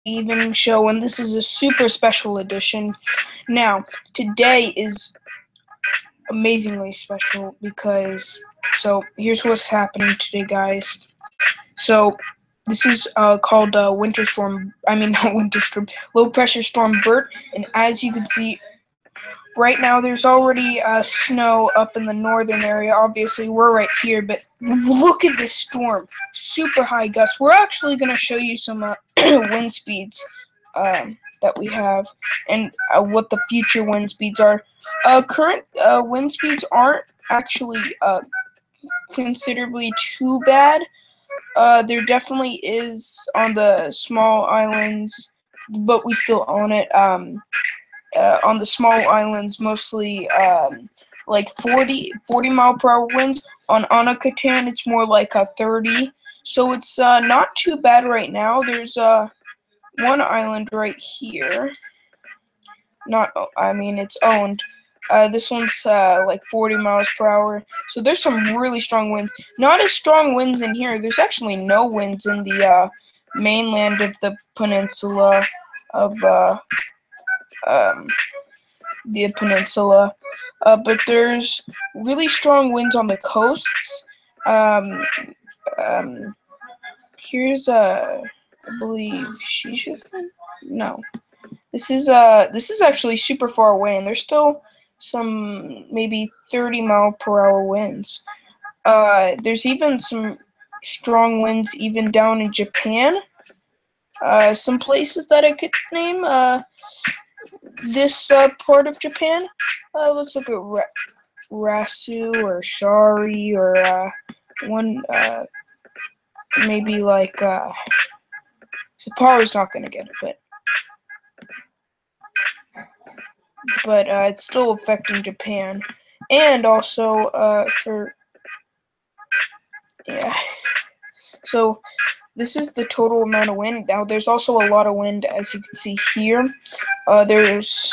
evening show, and this is a super special edition. Now, today is amazingly special because here's what's happening today, guys. So this is called winter storm. I mean not winter storm, low pressure storm Bert, and as you can see. Right now, there's already snow up in the northern area. Obviously, we're right here, but look at this storm. Super high gusts. We're actually going to show you some wind speeds that we have and what the future wind speeds are. Current wind speeds aren't actually considerably too bad. There definitely is on the small islands, but we still own it. On the small islands, mostly like 40 mile per hour winds. On Anakatan, it's more like a 30. So it's not too bad right now. There's one island right here. It's owned. This one's like 40 miles per hour. So there's some really strong winds. Not as strong winds in here. There's actually no winds in the mainland of the peninsula of but there's really strong winds on the coasts. Here's I believe no. This is actually super far away, and there's still some maybe 30 mile per hour winds. There's even some strong winds even down in Japan. Some places that I could name. This part of Japan. Let's look at Rasu or Shari or one maybe like Sapporo's not gonna get it, but it's still affecting Japan, and also So this is the total amount of wind. Now there's also a lot of wind, as you can see here. There's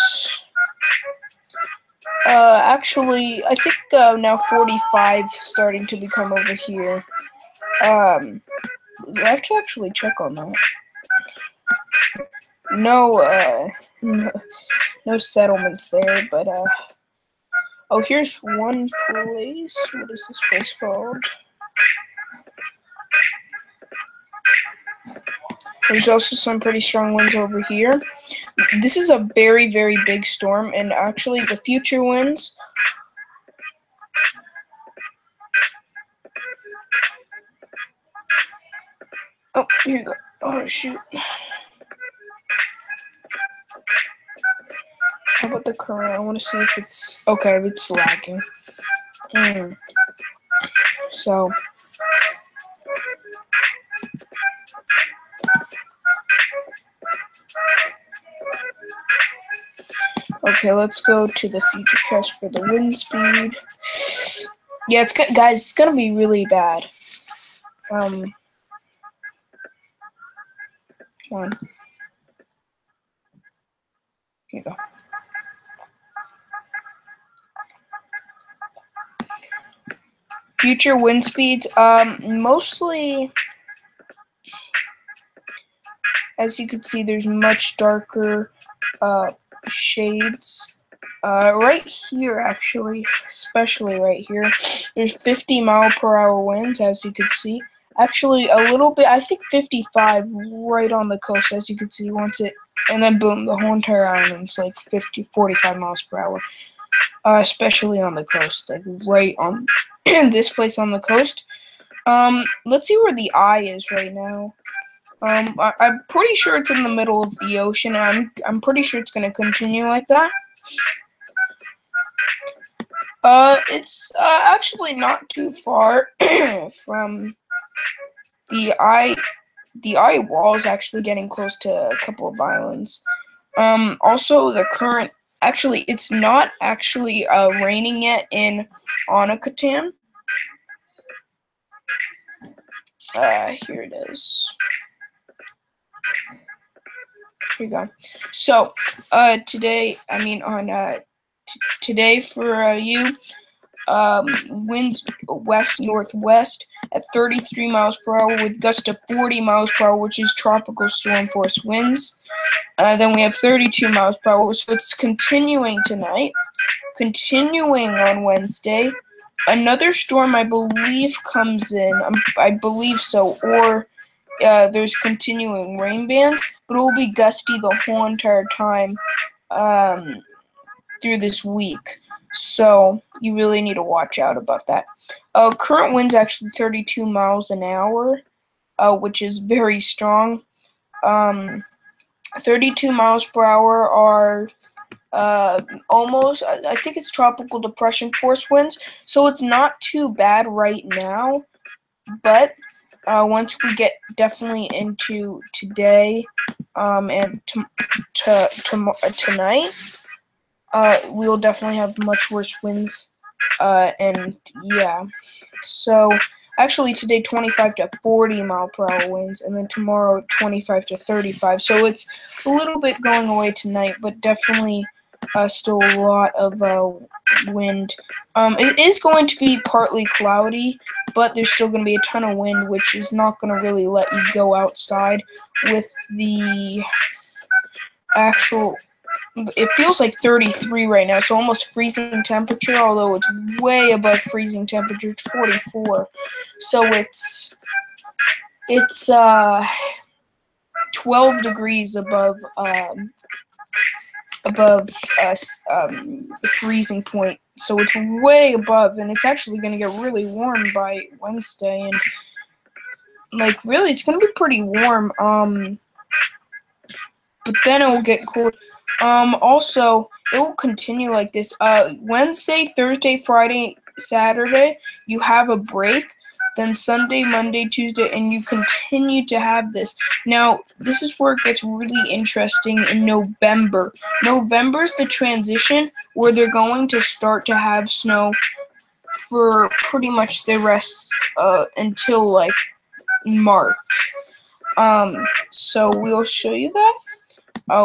actually, I think now 45 starting to become over here. I have to actually check on that. No, no settlements there, but oh, here's one place. What is this place called? There's also some pretty strong winds over here. This is a very, very big storm, and actually the future winds oh, here you go. Oh, shoot. How about the current? I want to see if it's okay. It's lagging. So okay, let's go to the futurecast for the wind speed. Yeah, guys, it's gonna be really bad. Come on. Here you go. Future wind speeds, mostly, as you can see, there's much darker shades. Right here, actually, especially right here, there's 50 mile per hour winds, as you can see. Actually, a little bit, I think 55 right on the coast, as you can see, and then boom, the whole entire island's like 45 miles per hour. Especially on the coast, like right on this place on the coast. Let's see where the eye is right now. I'm pretty sure it's in the middle of the ocean. I'm pretty sure it's gonna continue like that. It's actually not too far from the eye. The eye wall is actually getting close to a couple of islands. Also, the current. Actually, it's not actually raining yet in Anakatan. Here it is. Here you go. So, today, today for you, winds west-northwest at 33 miles per hour with gusts to 40 miles per hour, which is tropical storm force winds. Then we have 32 miles per hour, so it's continuing tonight. Continuing on Wednesday, another storm, I believe, comes in. I believe so, or there's continuing rain bands, but it will be gusty the whole entire time through this week. So you really need to watch out about that. Current winds actually 32 miles an hour, which is very strong. 32 miles per hour are almost, I think it's tropical depression force winds, so it's not too bad right now, but once we get definitely into today and tonight, we'll definitely have much worse winds, and yeah, so actually today 25 to 40 mile per hour winds, and then tomorrow 25 to 35, so it's a little bit going away tonight, but definitely still a lot of wind. It is going to be partly cloudy, but there's still going to be a ton of wind, which is not going to really let you go outside with the actual. It feels like 33 right now, so almost freezing temperature, although it's way above freezing temperature. It's 44. So it's 12 degrees above the freezing point, so it's way above, and it's actually going to get really warm by Wednesday, and like really it's going to be pretty warm, but then it will get cold. Also it will continue like this. Wednesday, Thursday, Friday, Saturday you have a break, then Sunday, Monday, Tuesday, and you continue to have this. Now, this is where it gets really interesting in November. November's the transition where they're going to start to have snow for pretty much the rest until like March. So we'll show you that.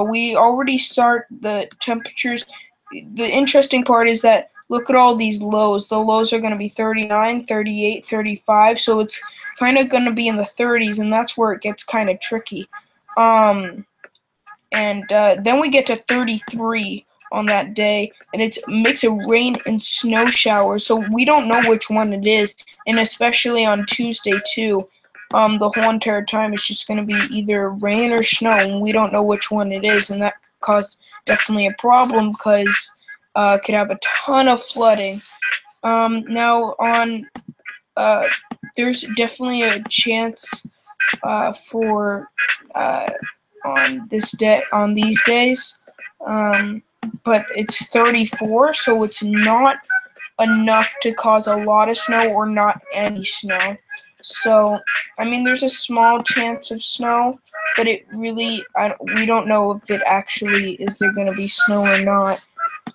We already start the temperatures. The interesting part is that look at all these lows. The lows are going to be 39, 38, 35, so it's kind of going to be in the 30s, and that's where it gets kind of tricky. Then we get to 33 on that day, and it's a mix of rain and snow showers, so we don't know which one it is, and especially on Tuesday too. The whole entire time it's just going to be either rain or snow, and we don't know which one it is, and that caused definitely a problem because could have a ton of flooding. Now on there's definitely a chance for on these days, but it's 34, so it's not enough to cause a lot of snow or not any snow. So, I mean, there's a small chance of snow, but it really, we don't know if it actually is there going to be snow or not.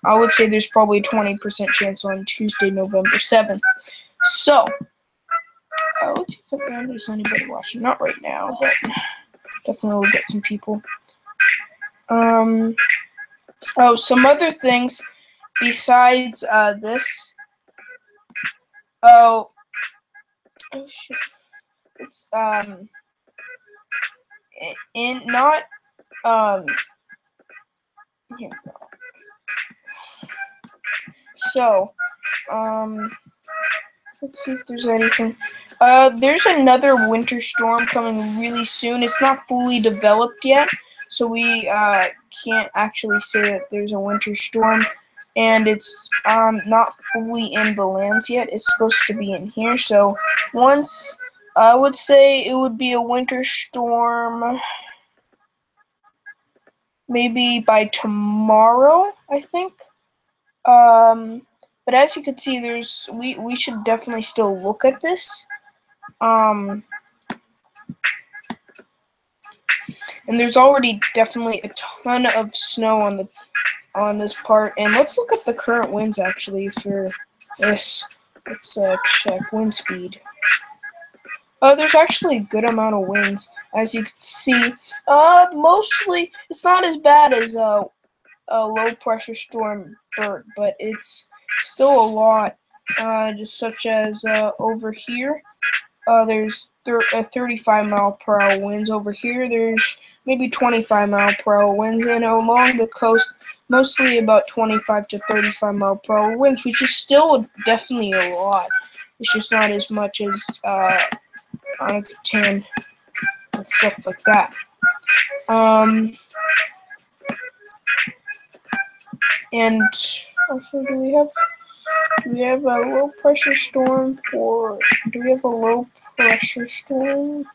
I would say there's probably a 20% chance on Tuesday, November 7th. So, let's see if there's anybody watching. Not right now, but definitely we'll get some people. Oh, some other things besides this. Oh shit. It's in not here we go. So let's see if there's anything. There's another winter storm coming really soon. It's not fully developed yet, so we can't actually say that there's a winter storm. And it's not fully in the lands yet. It's supposed to be in here. So once, I would say it would be a winter storm maybe by tomorrow, I think. But as you can see, we should definitely still look at this. And there's already definitely a ton of snow on this part. And let's look at the current winds actually for this. Let's check wind speed. There's actually a good amount of winds, as you can see. Mostly it's not as bad as a low pressure storm Bert, but it's still a lot. just such as over here. There's 35-mile-per-hour winds over here. There's maybe 25-mile-per-hour winds, and along the coast, mostly about 25 to 35-mile-per-hour winds, which is still definitely a lot. It's just not as much as on a Catan and stuff like that. And also, do we have a low pressure storm for? Do we have a low pressure storm?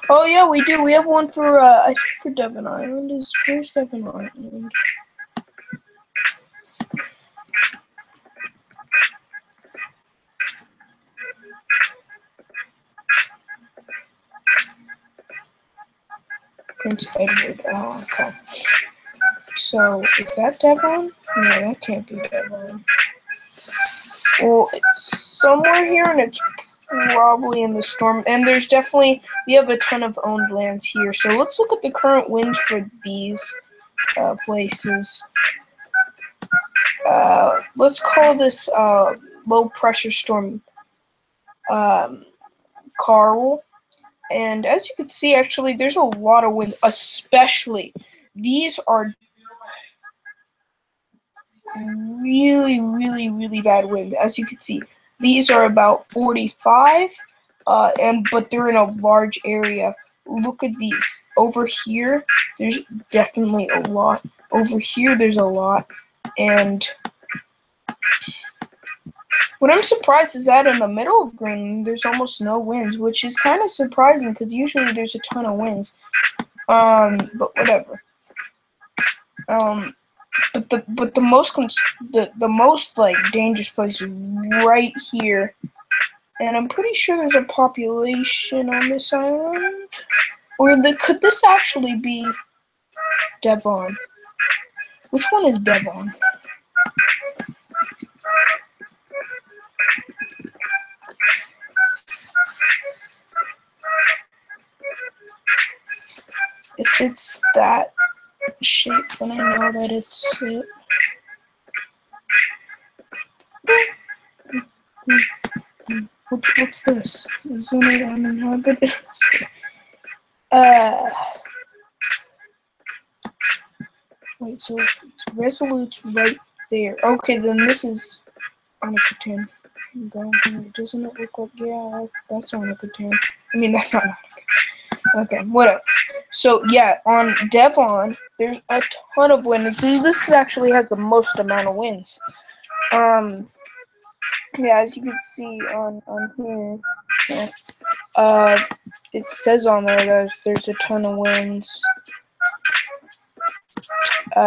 Oh yeah, we do. We have one for I think for Devon Island. Where's Devon Island? Prince Edward. Oh, okay. So is that Devon? No, that can't be Devon. Well, it's somewhere here, and it's probably in the storm. And there's definitely, we have a ton of owned lands here. So let's look at the current winds for these places. Let's call this low pressure storm Carl. And as you can see, actually, there's a lot of wind, especially these are really, really, really bad winds. As you can see, these are about 45, but they're in a large area. Look at these. Over here, there's definitely a lot. Over here, there's a lot. And what I'm surprised is that in the middle of Greenland, there's almost no winds, which is kind of surprising because usually there's a ton of winds. But whatever. But the most like dangerous place is right here, and I'm pretty sure there's a population on this island. Or could this actually be Devon? Which one is Devon? If it's that shape, then I know that it's it. What's this? Isn't it uninhabited? Wait, so if it's Resolute's right there. Okay, then this is on a Catan. Doesn't it look like, yeah, that's on a Catan. I mean, that's not on a Catan. Okay, whatever. So, yeah, on Devon, there's a ton of winds, and this actually has the most amount of winds. Yeah, as you can see on here, yeah, it says on there that there's a ton of winds.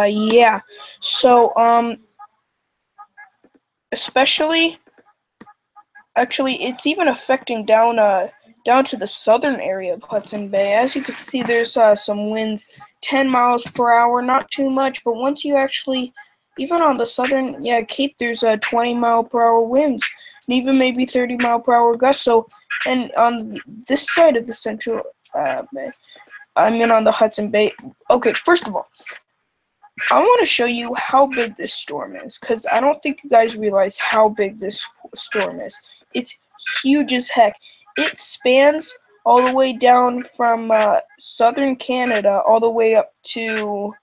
Yeah, so, especially, actually, it's even affecting down to the southern area of Hudson Bay. As you can see, there's some winds 10 miles per hour, not too much, but once you actually, even on the southern, yeah, Cape, there's 20-mile-per-hour winds, and even maybe 30-mile-per-hour gusts. So, and on this side of the central bay, I mean on the Hudson Bay. Okay, first of all, I want to show you how big this storm is, because I don't think you guys realize how big this storm is. It's huge as heck. It spans all the way down from southern Canada all the way up to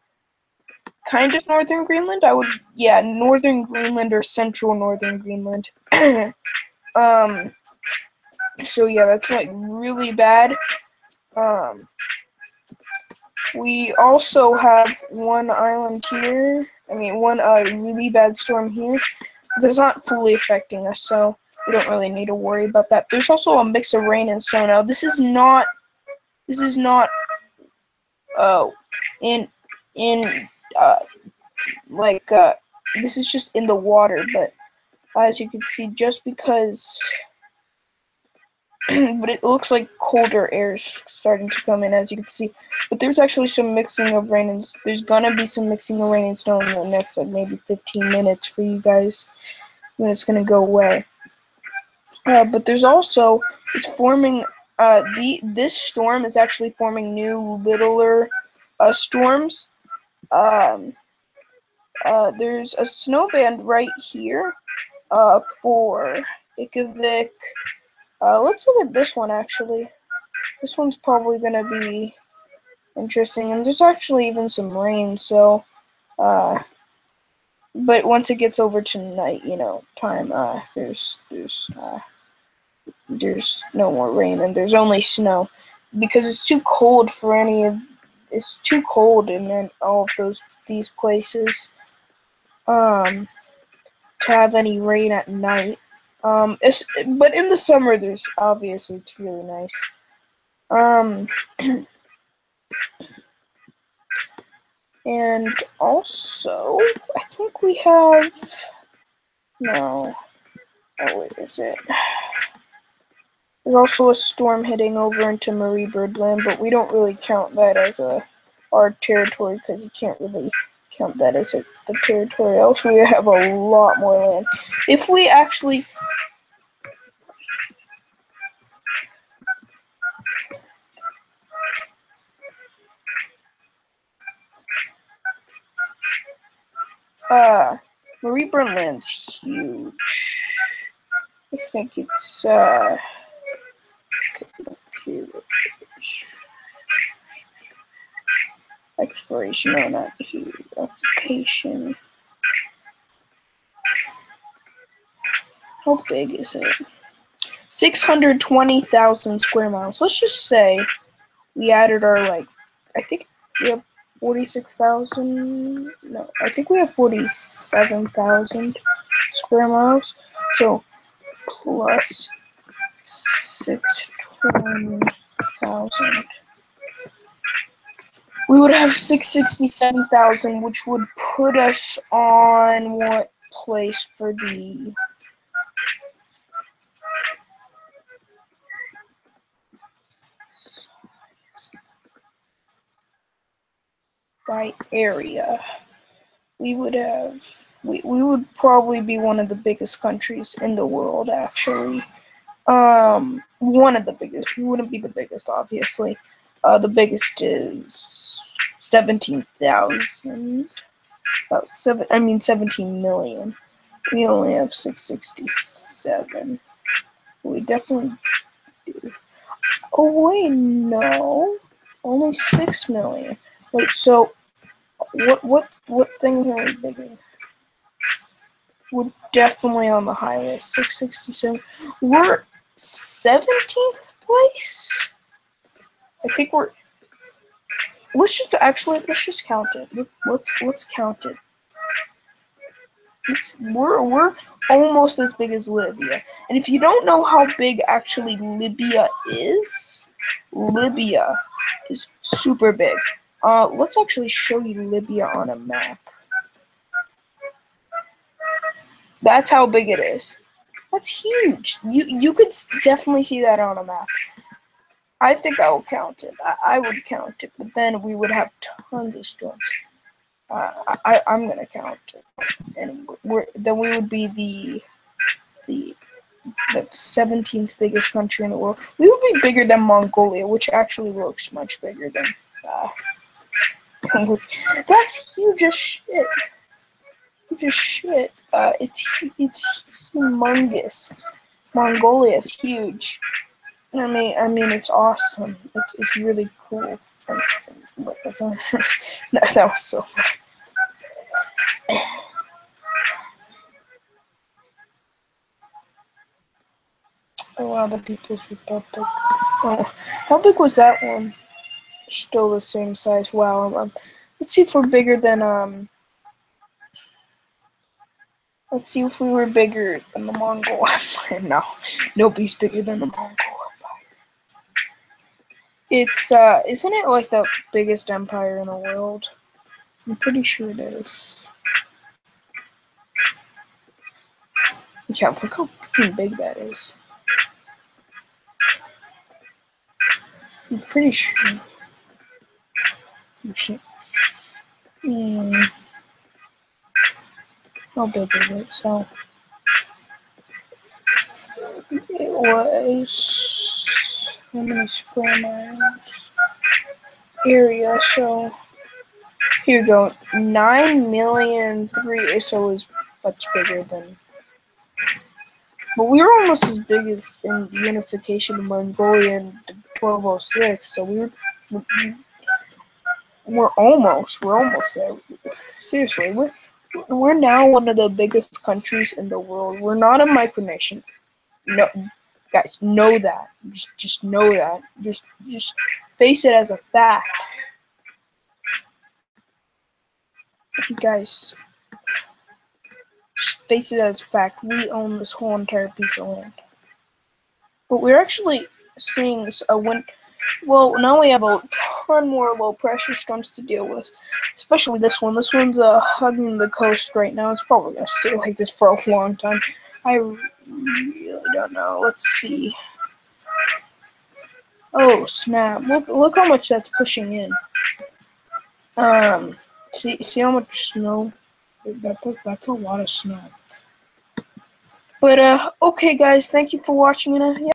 kind of northern Greenland. Yeah, northern Greenland or central northern Greenland. So yeah, that's like really bad. We also have one island here. I mean, one really bad storm here. That's not fully affecting us, so we don't really need to worry about that. There's also a mix of rain and snow. Now, this is not this is just in the water, but as you can see, just because but it looks like colder air is starting to come in, as you can see. But there's actually some mixing of rain, and there's gonna be some mixing of rain and snow in the next like maybe 15 minutes for you guys when it's gonna go away. But there's also, it's forming this storm is actually forming new littler storms. There's a snow band right here, For Ikavik. Let's look at this one actually. This one's probably gonna be interesting, and there's actually even some rain. So, but once it gets over to night, time, there's no more rain and there's only snow because it's too cold for it's too cold in all of these places to have any rain at night. But in the summer there's obviously it's really nice. And also I think we have no. Oh, wait, is it? There's also a storm hitting over into Marie Birdland, but we don't really count that as our territory because you can't really count that as the territory. Else we have a lot more land. If we actually Marie Birdland's huge. I think it's exploration, no, not huge. Occupation. How big is it? 620,000 square miles. Let's just say we added our, I think we have 46,000. No, I think we have 47,000 square miles. So plus 620,000. We would have 667,000, which would put us on what place for the by area? We would have we would probably be one of the biggest countries in the world, actually. One of the biggest. We wouldn't be the biggest, obviously. The biggest is 17,000. About 17 million. We only have 667. We definitely do. Oh wait, no. Only 6 million. Wait, so what things are we bigger? We're definitely on the high list. 667. We're 17th place? I think we're let's just count it. Let's count it. We're almost as big as Libya. And if you don't know how big actually Libya is super big. Let's actually show you Libya on a map. That's how big it is. That's huge. You could definitely see that on a map. I think I will count it. I would count it, but then we would have tons of storms. I'm gonna count it, and then we would be the 17th biggest country in the world. We would be bigger than Mongolia, which actually looks much bigger than. That's huge as shit. Huge as shit. It's humongous. Mongolia is huge. I mean, it's awesome. It's really cool. That was so bad. Oh wow, the People's Republic. Oh, how big was that one? Still the same size. Wow. Let's see if we're bigger than Let's see if we were bigger than the Mongol Empire. No, nobody's bigger than the Mongol Empire. It's isn't it like the biggest empire in the world? I'm pretty sure it is. Yeah, look how freaking big that is. I'm pretty sure. How big is it? So it was how many square miles? Area. So here you go. 9,000,003. So it was much bigger than But we were almost as big as in the unification of Mongolia in 1206. So we're almost there. Seriously, we're now one of the biggest countries in the world. We're not a micronation. No, guys, know that. Just know that. Just face it as a fact. Guys, just face it as a fact. We own this whole entire piece of land. But we're actually seeing a wind. Well, now we have a ton more low pressure storms to deal with, especially this one. This one's hugging the coast right now. It's probably gonna stay like this for a long time. I really don't know. Let's see. Oh snap! Look how much that's pushing in. See how much snow? That's a lot of snow. But okay, guys, thank you for watching. And yeah.